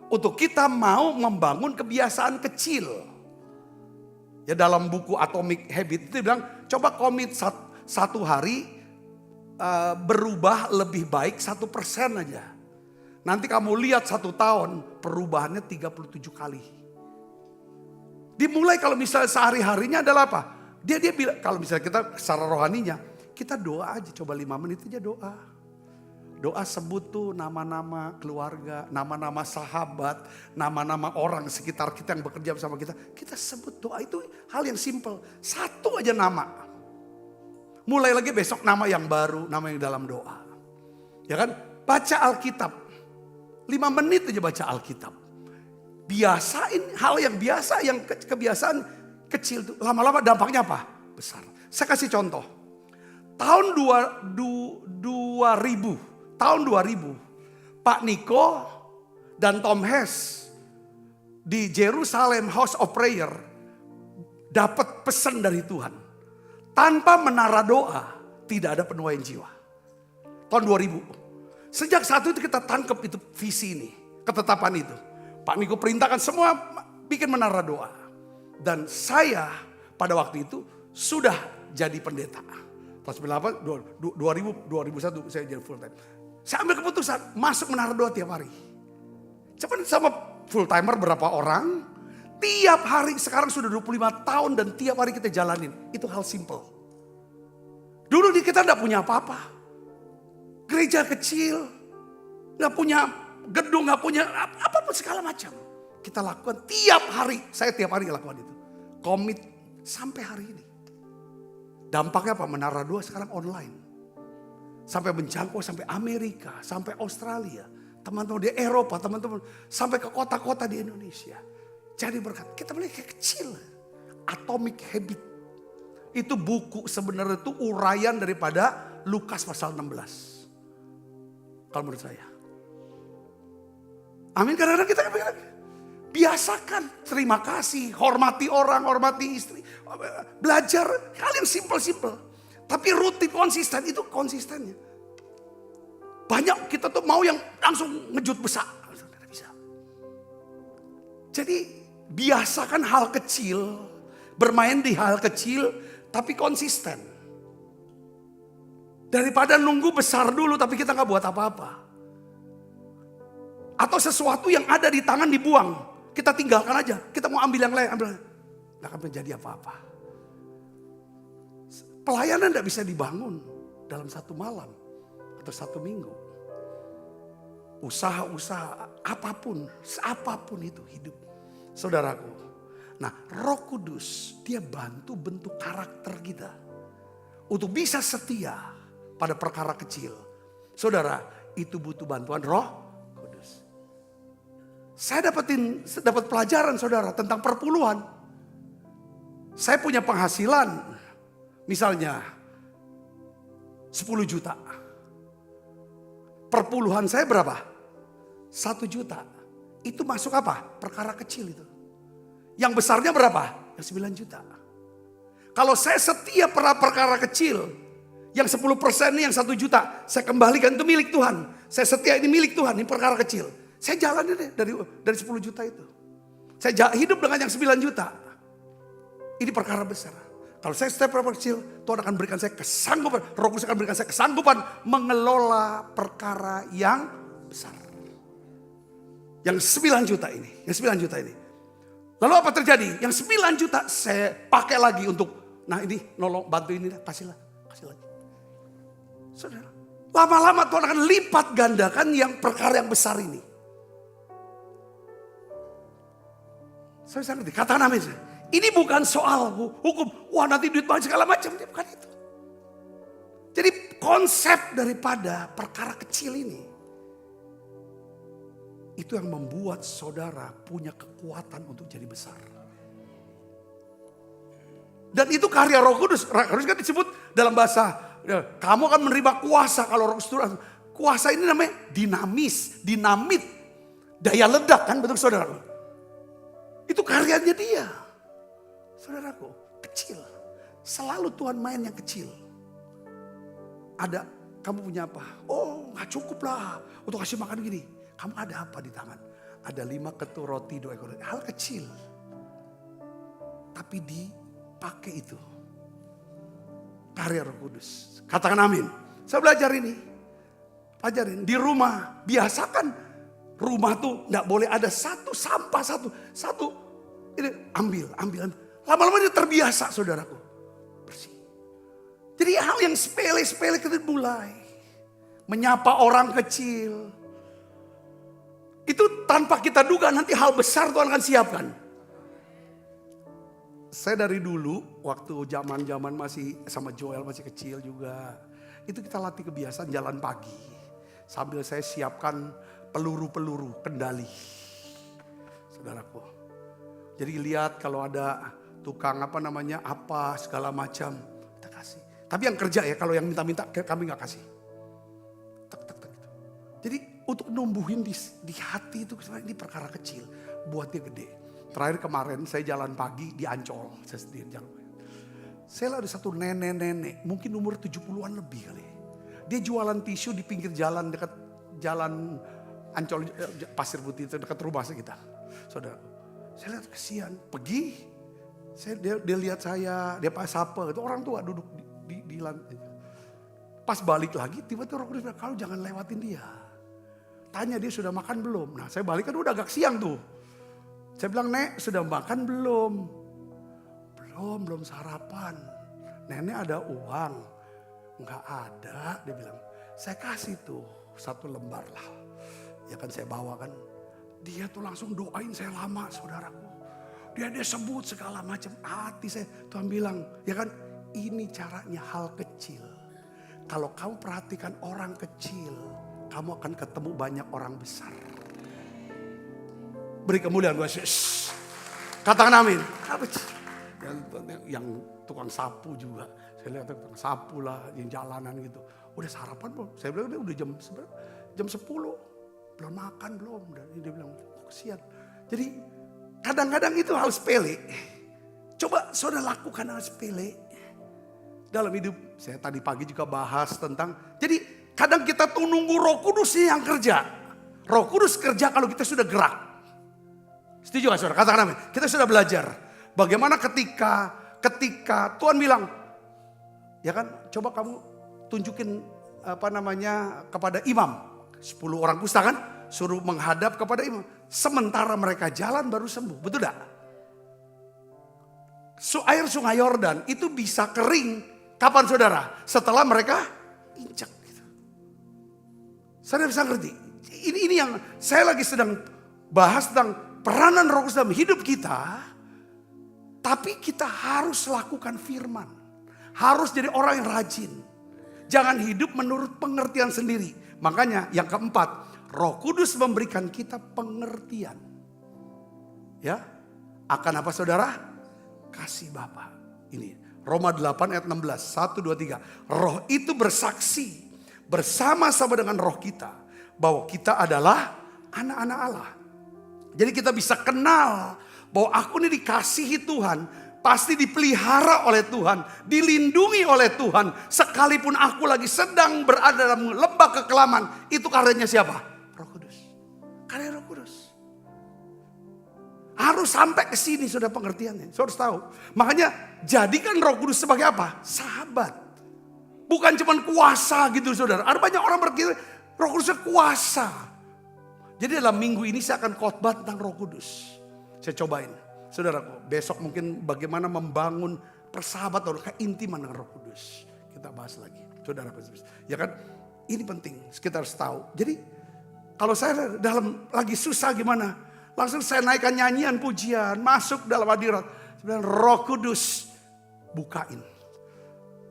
untuk kita mau membangun kebiasaan kecil. Ya, dalam buku Atomic Habit itu bilang, coba komit satu hari berubah lebih baik 1% aja. Nanti kamu lihat 1 tahun perubahannya 37 kali. Dimulai kalau misalnya sehari-harinya adalah apa? Dia bilang, kalau misalnya kita secara rohaninya, kita doa aja, coba 5 menit aja doa. Doa sebut tuh nama-nama keluarga, nama-nama sahabat, nama-nama orang sekitar kita yang bekerja bersama kita. Kita sebut, doa itu hal yang simple. 1 aja nama. Mulai lagi besok nama yang baru, nama yang dalam doa. Ya kan? Baca Alkitab. 5 menit aja baca Alkitab. Biasain hal yang biasa, yang kebiasaan kecil itu. Lama-lama dampaknya apa? Besar. Saya kasih contoh. Tahun 2000, Pak Niko dan Tom Hess di Jerusalem House of Prayer dapat pesan dari Tuhan. Tanpa menara doa, tidak ada penuaian jiwa. Tahun 2000. Sejak saat itu kita tangkap itu visi ini, ketetapan itu. Pak Niko perintahkan semua bikin menara doa. Dan saya pada waktu itu sudah jadi pendeta. Tahun 2001 saya jadi full time. Saya ambil keputusan masuk menara doa tiap hari. Cuman sama full timer berapa orang, tiap hari sekarang sudah 25 tahun dan tiap hari kita jalanin. Itu hal simple. Dulu kita tidak punya apa-apa. Gereja kecil, nggak punya gedung, nggak punya apa-apa segala macam. Kita lakukan tiap hari, saya tiap hari lakukan itu. Komit sampai hari ini. Dampaknya apa? Menara doa sekarang online. Sampai menjangkau sampai Amerika, sampai Australia. Teman-teman di Eropa, teman-teman sampai ke kota-kota di Indonesia. Jadi berkat, kita mulai kayak kecil. Atomic Habit. Itu buku sebenarnya itu uraian daripada Lukas pasal 16. Kalau menurut saya. Amin, kadang-kadang kita biasakan, terima kasih, hormati orang, hormati istri. Belajar hal yang simple-simple. Tapi rutin, konsisten, itu konsistennya. Banyak kita tuh mau yang langsung ngejut besar. Tidak bisa. Jadi biasakan hal kecil, bermain di hal kecil, tapi konsisten. Daripada nunggu besar dulu tapi kita gak buat apa-apa. Atau sesuatu yang ada di tangan dibuang. Kita tinggalkan aja. Kita mau ambil yang lain. Gak akan menjadi apa-apa. Pelayanan tidak bisa dibangun dalam satu malam. Atau satu minggu. Usaha-usaha apapun. Apapun itu hidup. Saudaraku. Nah, Roh Kudus dia bantu bentuk karakter kita. Untuk bisa setia pada perkara kecil. Saudara, itu butuh bantuan Roh Kudus. Saya dapat pelajaran saudara tentang perpuluhan. Saya punya penghasilan misalnya 10 juta. Perpuluhan saya berapa? 1 juta. Itu masuk apa? Perkara kecil itu. Yang besarnya berapa? Yang 9 juta. Kalau saya setia pada perkara kecil, yang 10% ini yang 1 juta, saya kembalikan itu milik Tuhan. Saya setia ini milik Tuhan, ini perkara kecil. Saya jalanin deh dari 10 juta itu. Saya hidup dengan yang 9 juta. Ini perkara besar. Kalau saya setia pada perkara kecil, Tuhan akan berikan saya kesanggupan. Roh Kudus akan berikan saya kesanggupan mengelola perkara yang besar. Yang 9 juta ini, yang 9 juta ini. Lalu apa terjadi? Yang 9 juta saya pakai lagi untuk, nah ini nolong, bantu ini, kasih lagi. Saudara, lama-lama Tuhan akan lipat gandakan yang perkara yang besar ini. Saya ngerti, katakan amin. Ini bukan soal hukum, wah nanti duit banyak segala macam, ini bukan itu. Jadi konsep daripada perkara kecil ini, itu yang membuat saudara punya kekuatan untuk jadi besar. Dan itu karya Roh Kudus. Harus kan disebut dalam bahasa, kamu akan menerima kuasa kalau Roh Kudus turun. Kuasa ini namanya dinamit, daya ledak kan, betul saudara? Itu karyanya dia. Saudaraku, kecil. Selalu Tuhan main yang kecil. Ada, kamu punya apa? Oh gak cukup lah untuk kasih makan gini. Kamu ada apa di tangan? Ada 5 ketur roti, 2 ekor. Hal kecil. Tapi dipakai itu. Karya Roh Kudus. Katakan amin. Saya belajar ini. Pelajarin. Di rumah. Biasakan. Rumah tuh gak boleh ada satu sampah. Satu. Ini ambil. Lama-lama dia terbiasa saudaraku. Bersih. Jadi hal yang sepele-sepele kita mulai. Menyapa orang kecil. Itu tanpa kita duga nanti hal besar Tuhan akan siapkan. Saya dari dulu waktu zaman masih sama Joel masih kecil juga. Itu kita latih kebiasaan jalan pagi. Sambil saya siapkan peluru-peluru kendali. Saudaraku. Jadi lihat kalau ada tukang apa segala macam. Kita kasih. Tapi yang kerja ya, kalau yang minta-minta kami gak kasih. Jadi untuk numbuhin di hati itu ini perkara kecil, buat dia gede. Terakhir kemarin saya jalan pagi di Ancol. Saya sendiri jalan. Saya ada satu nenek-nenek, mungkin umur 70-an lebih kali. Dia jualan tisu di pinggir jalan dekat jalan Ancol, Pasir Putih itu dekat rumah kita. Saudara, saya lihat kesian, pergi. Dia lihat saya, dia sapa, itu orang tua duduk di lantai. Pas balik lagi, tiba-tiba Roh Kudus bilang, "Kalau jangan lewatin dia." Tanya dia sudah makan belum. Nah saya balik kan udah agak siang tuh. Saya bilang, "Nek, sudah makan belum?" Belum sarapan. "Nenek ada uang?" "Enggak ada," dia bilang. "Saya kasih tuh 1 lembar lah." Ya kan saya bawa kan. Dia tuh langsung doain saya lama, saudaraku. Dia sebut segala macam. Hati saya, Tuhan bilang, ya kan, ini caranya hal kecil. Kalau kamu perhatikan orang kecil, kamu akan ketemu banyak orang besar. Beri kemuliaan buat Yesus. Katakan amin. Yang tukang sapu juga. Saya lihat tukang sapu lah, yang jalanan gitu. Udah sarapan belum? Saya bilang udah jam 10. Belum makan belum? Dan dia bilang, kesian. Jadi kadang-kadang itu hal sepele. Coba saudara lakukan hal sepele. Dalam hidup, saya tadi pagi juga bahas tentang, jadi kadang kita tuh nunggu Roh Kudusnya yang kerja. Roh Kudus kerja kalau kita sudah gerak. Setuju gak saudara? Katakan amin. Kita sudah belajar. Bagaimana ketika Tuhan bilang, ya kan, coba kamu tunjukin kepada imam. 10 orang kusta kan, suruh menghadap kepada imam. Sementara mereka jalan baru sembuh, betul tak? Air sungai Yordan itu bisa kering. Kapan saudara? Setelah mereka injak. Gitu. Saudara bisa ngerti? Ini yang saya lagi sedang bahas tentang peranan Roh Kudus dalam hidup kita. Tapi kita harus lakukan firman. Harus jadi orang yang rajin. Jangan hidup menurut pengertian sendiri. Makanya yang keempat, Roh Kudus memberikan kita pengertian. Ya, akan apa saudara? Kasih Bapa. Ini Roma 8 ayat 16, 1, 2, 3. Roh itu bersaksi bersama-sama dengan roh kita bahwa kita adalah anak-anak Allah. Jadi kita bisa kenal bahwa aku ini dikasihi Tuhan, pasti dipelihara oleh Tuhan, dilindungi oleh Tuhan. Sekalipun aku lagi sedang berada dalam lembah kekelaman, itu karyanya siapa? Roh Kudus. Karya Roh Kudus. Harus sampai ke sini sudah pengertiannya. Saudara harus tahu. Makanya jadikan Roh Kudus sebagai apa? Sahabat. Bukan cuma kuasa gitu saudara. Ada banyak orang berkira Roh Kudusnya kuasa. Jadi dalam minggu ini saya akan khotbah tentang Roh Kudus. Saya cobain. Saudaraku, besok mungkin bagaimana membangun persahabatan atau keintiman dengan Roh Kudus. Kita bahas lagi. Saudara, ya kan? Ini penting, kita harus tahu. Jadi kalau saya dalam lagi susah gimana? Langsung saya naikkan nyanyian pujian, masuk dalam hadirat. Sebenarnya Roh Kudus bukain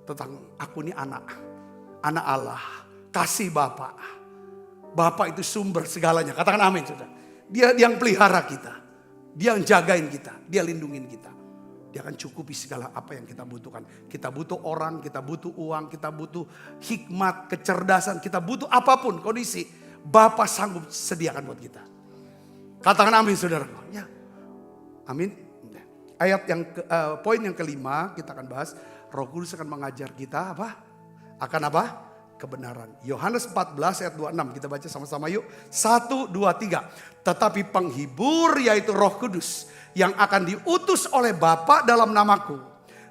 tentang aku ini anak Allah, kasih Bapa. Bapa itu sumber segalanya. Katakan amin, saudara. Dia yang pelihara kita. Dia yang jagain kita, dia lindungin kita. Dia akan cukupi segala apa yang kita butuhkan. Kita butuh orang, kita butuh uang, kita butuh hikmat, kecerdasan, kita butuh apapun kondisi. Bapa sanggup sediakan buat kita. Katakan amin saudara. Ya. Amin. Ayat yang poin yang kelima kita akan bahas. Roh Kudus akan mengajar kita apa? Akan apa? Kebenaran. Yohanes 14 ayat 26. Kita baca sama-sama yuk. 1, 2, 3. Tetapi penghibur yaitu Roh Kudus yang akan diutus oleh Bapa dalam namaku.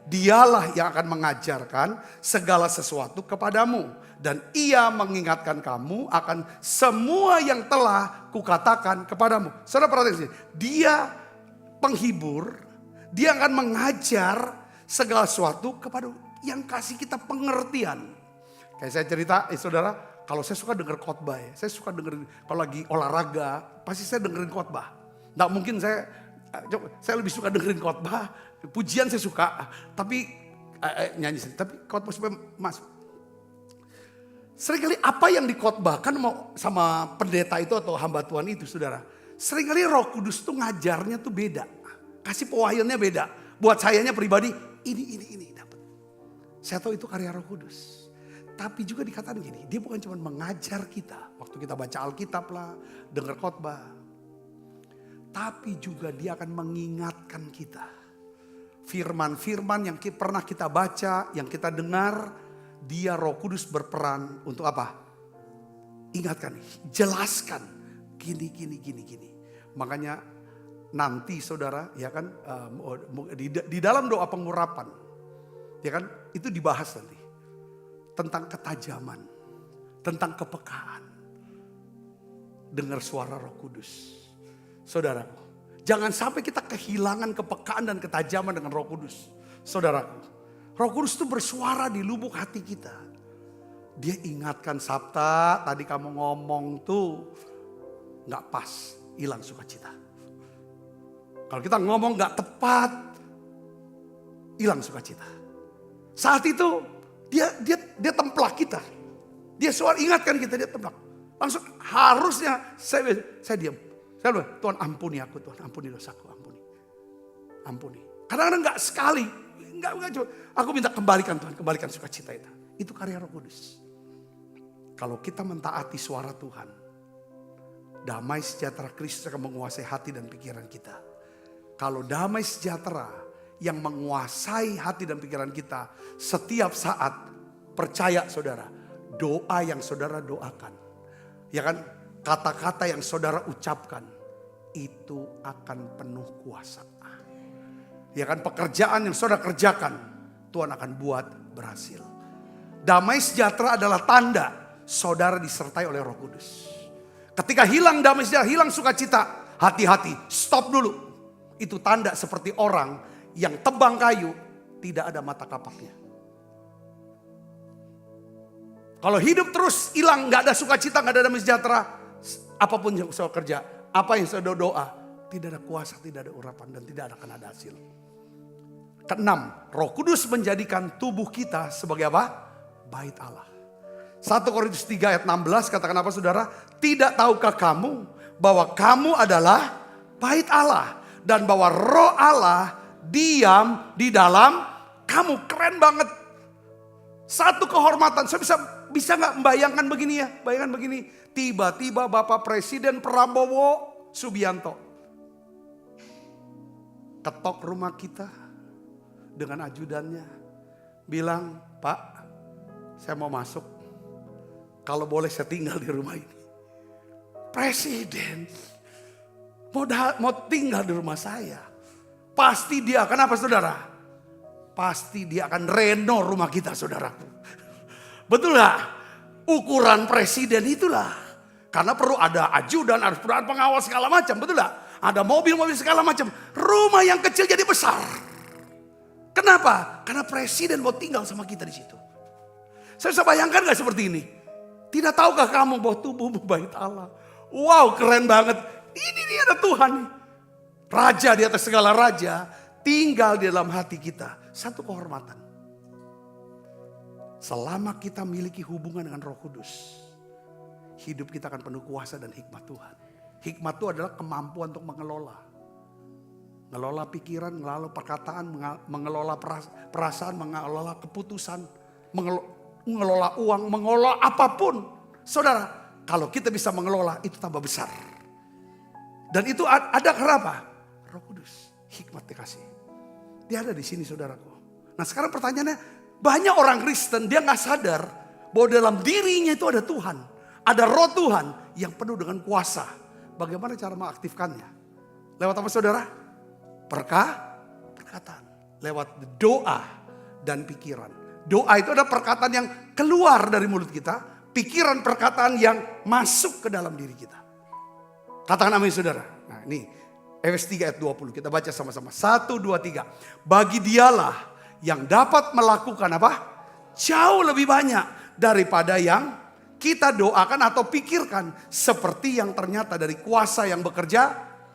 Dialah yang akan mengajarkan segala sesuatu kepadamu. Dan ia mengingatkan kamu akan semua yang telah kukatakan kepadamu. Saudara perhatikan sini. Dia penghibur. Dia akan mengajar segala sesuatu kepada yang kasih kita pengertian. Kayak saya cerita, saudara, kalau saya suka denger khotbah ya. Saya suka dengerin, kalau lagi olahraga, pasti saya dengerin khotbah. Nggak mungkin saya lebih suka dengerin khotbah. Pujian saya suka, tapi nyanyi sendiri. Tapi khotbah supaya masuk. Seringkali apa yang dikhotbahkan sama pendeta itu atau hamba Tuhan itu, saudara. Seringkali Roh Kudus tuh ngajarnya tuh beda. Kasih pewahyuannya beda. Buat sayanya pribadi, ini dapat. Saya tahu itu karya Roh Kudus. Tapi juga dikatakan gini, dia bukan cuma mengajar kita. Waktu kita baca Alkitab lah, dengar khotbah. tapi juga dia akan mengingatkan kita. Firman-firman yang pernah kita baca, yang kita dengar, dia Roh Kudus berperan untuk apa? Ingatkan, jelaskan, gini. Makanya nanti saudara, ya kan, di dalam doa pengurapan, ya kan, itu dibahas nanti tentang ketajaman, tentang kepekaan, dengar suara Roh Kudus. Saudaraku, jangan sampai kita kehilangan kepekaan dan ketajaman dengan Roh Kudus. Saudaraku, Roh Kudus itu bersuara di lubuk hati kita. Dia ingatkan, Sabta tadi kamu ngomong tuh gak pas, hilang sukacita. Kalau kita ngomong gak tepat, hilang sukacita. Saat itu dia templak kita. Dia suara ingatkan kita, dia templak. Langsung harusnya saya diam. Saya bilang, Tuhan ampuni aku, Tuhan ampuni dosaku, ampuni. Kadang-kadang gak sekali, enggak cuma, aku minta kembalikan Tuhan, kembalikan sukacita itu. Itu karya Roh Kudus. Kalau kita mentaati suara Tuhan, damai sejahtera Kristus akan menguasai hati dan pikiran kita. Kalau damai sejahtera yang menguasai hati dan pikiran kita, setiap saat percaya saudara, doa yang saudara doakan, ya kan, kata-kata yang saudara ucapkan, itu akan penuh kuasa. Ya kan, pekerjaan yang saudara kerjakan, Tuhan akan buat berhasil. Damai sejahtera adalah tanda saudara disertai oleh Roh Kudus. Ketika hilang damai sejahtera, hilang sukacita, hati-hati, stop dulu. Itu tanda seperti orang yang tebang kayu, tidak ada mata kapaknya. Kalau hidup terus hilang, gak ada sukacita, gak ada damai sejahtera, apapun yang saudara kerja, apa yang saudara doa, tidak ada kuasa, tidak ada urapan, dan tidak akan ada hasil. Keenam, Roh Kudus menjadikan tubuh kita sebagai apa? Bait Allah. 1 Korintus 3 ayat 16 katakan apa saudara? Tidak tahukah kamu bahwa kamu adalah bait Allah dan bahwa Roh Allah diam di dalam kamu? Keren banget. Satu kehormatan. Saya bisa nggak membayangkan begini ya? Bayangkan begini. Tiba-tiba Bapak Presiden Prabowo Subianto ketok rumah kita dengan ajudannya, bilang, Pak, saya mau masuk. Kalau boleh saya tinggal di rumah ini. Presiden mau tinggal di rumah saya. Pasti dia akan apa saudara? Pasti dia akan reno rumah kita saudaraku. Betul gak? Ukuran presiden itulah. Karena perlu ada ajudan, harus perlu ada pengawas segala macam. Betul gak? Ada mobil-mobil segala macam. Rumah yang kecil jadi besar. Kenapa? Karena presiden mau tinggal sama kita di situ. Saya bisa bayangkan gak seperti ini? Tidak tahukah kamu bahwa tubuhmu bait Allah? Wow, keren banget. Ini dia ada Tuhan. Raja di atas segala raja tinggal di dalam hati kita. Satu kehormatan. Selama kita miliki hubungan dengan Roh Kudus, hidup kita akan penuh kuasa dan hikmat Tuhan. Hikmat itu adalah kemampuan untuk mengelola. Mengelola pikiran, mengelola perkataan, mengelola perasaan, mengelola keputusan, mengelola uang, mengelola apapun. Saudara, kalau kita bisa mengelola itu tambah besar. Dan itu ada kenapa? Roh Kudus, hikmat dikasih. Dia ada di sini saudaraku. Nah sekarang pertanyaannya, banyak orang Kristen dia gak sadar bahwa dalam dirinya itu ada Tuhan. Ada roh Tuhan yang penuh dengan kuasa. Bagaimana cara mengaktifkannya? Lewat apa saudara? Perkataan. Lewat doa dan pikiran. Doa itu ada perkataan yang keluar dari mulut kita. Pikiran perkataan yang masuk ke dalam diri kita. Katakan amin saudara. Nah ini Efesus 3 ayat 20 kita baca sama-sama. 1, 2, 3. Bagi dialah yang dapat melakukan apa? Jauh lebih banyak daripada yang kita doakan atau pikirkan. Seperti yang ternyata dari kuasa yang bekerja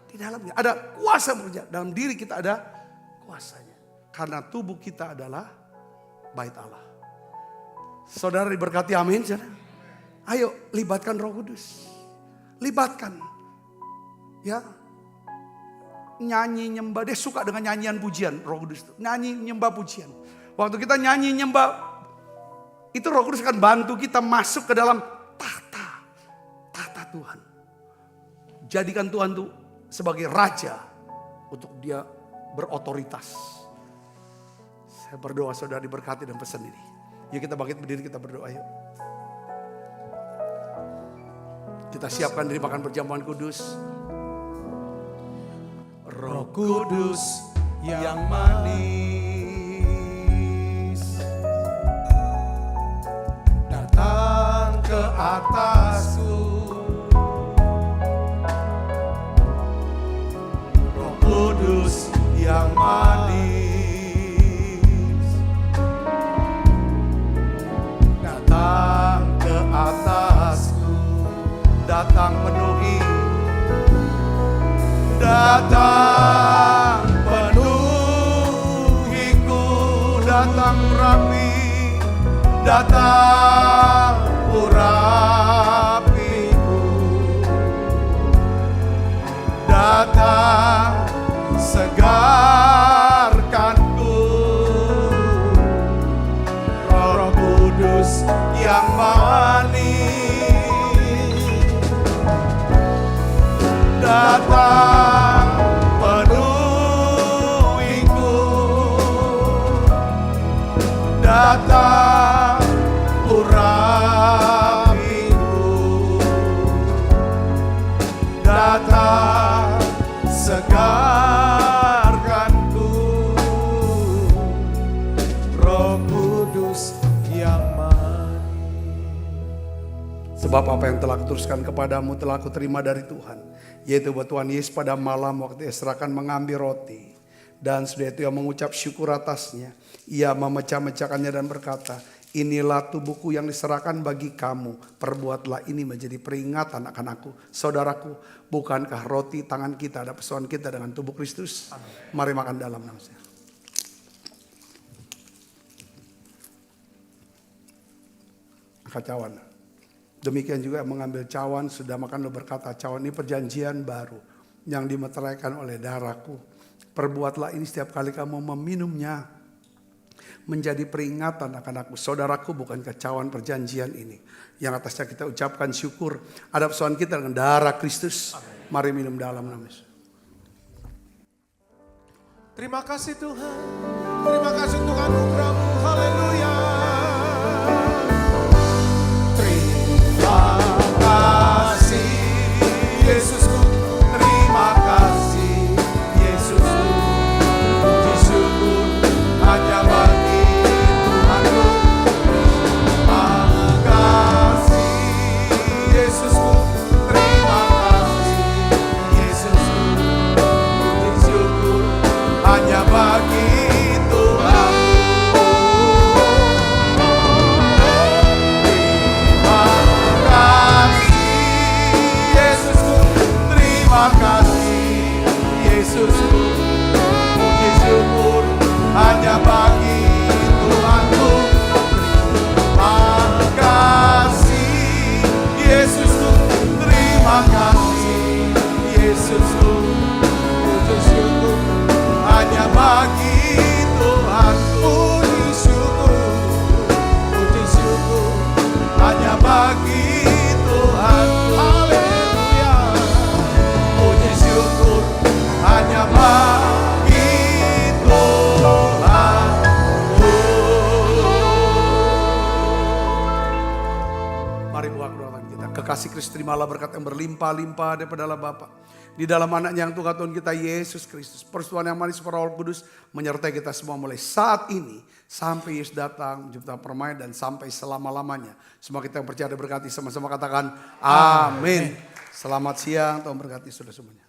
di dalamnya. Ada kuasa yang bekerja. Dalam diri kita ada kuasanya. Karena tubuh kita adalah bait Allah. Saudara diberkati amin. Ayo libatkan Roh Kudus. Libatkan. Ya. Nyanyi nyembah. Dia suka dengan nyanyian pujian Roh Kudus. Nyanyi nyembah pujian. Waktu kita nyanyi nyembah. Itu Roh Kudus akan bantu kita masuk ke dalam tahta Tuhan. Jadikan Tuhan tuh sebagai raja untuk dia berotoritas. Saya berdoa saudara diberkati dan pesan ini. Yuk kita bangkit berdiri, kita berdoa yuk. Kita siapkan diri makan perjamuan kudus. Roh Kudus yang manis datang ke atasku. Roh Kudus yang manis datang ke atasku, datang penuhi, datang penuhiku, datang rapi, datang urapiku, datang segarkanku. Roh Kudus yang manis datang penuhiku, datang urapiku, datang segarkanku. Roh Kudus yang manis. Sebab apa yang telah kuteruskan kepadamu telah kuterima dari Tuhan, yaitu bahwa Tuhan Yesus pada malam waktu Esra akan mengambil roti, dan sudah itu ia mengucap syukur atasnya, ia memecah-mecahkannya dan berkata, inilah tubuhku yang diserahkan bagi kamu, perbuatlah ini menjadi peringatan akan aku. Saudaraku, bukankah roti tangan kita ada persoalan kita dengan tubuh Kristus? Mari makan dalam nama saya. Angkat cawan. Demikian juga mengambil cawan, sudah makan lo berkata, cawan ini perjanjian baru yang dimeteraikan oleh darahku. Perbuatlah ini setiap kali kamu meminumnya menjadi peringatan akan aku. Saudaraku, bukankah cawan perjanjian ini yang atasnya kita ucapkan syukur ada persoalan kita dengan darah Kristus. Mari minum dalam nama Yesus. Terima kasih Tuhan. Terima kasih Tuhan anugerah-Mu. Haleluya. Terima kasih Yesusku. Terima kasih Yesusku. Puji syukur hanya bagi Tuhanku. Terima kasih Yesusku. Terima kasih Yesusku. Puji syukur hanya bagi Tuhan. Terima kasih Yesusku. Puji syukur hanya bagi Tuhanku. Terima kasih Yesusku. Terima kasih Yesusku. Puji syukur hanya bagi Tuhan. Puji syukur hanya bagi Tuhan. Haleluya. Puji syukur hanya bagi Tuhan. Mari buka kedua tangan kita. Kekasih Kristus, terimalah berkat yang berlimpah-limpah daripada Allah Bapa, di dalam anaknya yang Tuhan kita Yesus Kristus. Persekutuan yang manis Roh Kudus menyertai kita semua mulai saat ini sampai Yesus datang menjemput permainan dan sampai selama-lamanya. Semua kita yang percaya diberkati, sama-sama katakan amin. Selamat siang, Tuhan berkati saudara semuanya.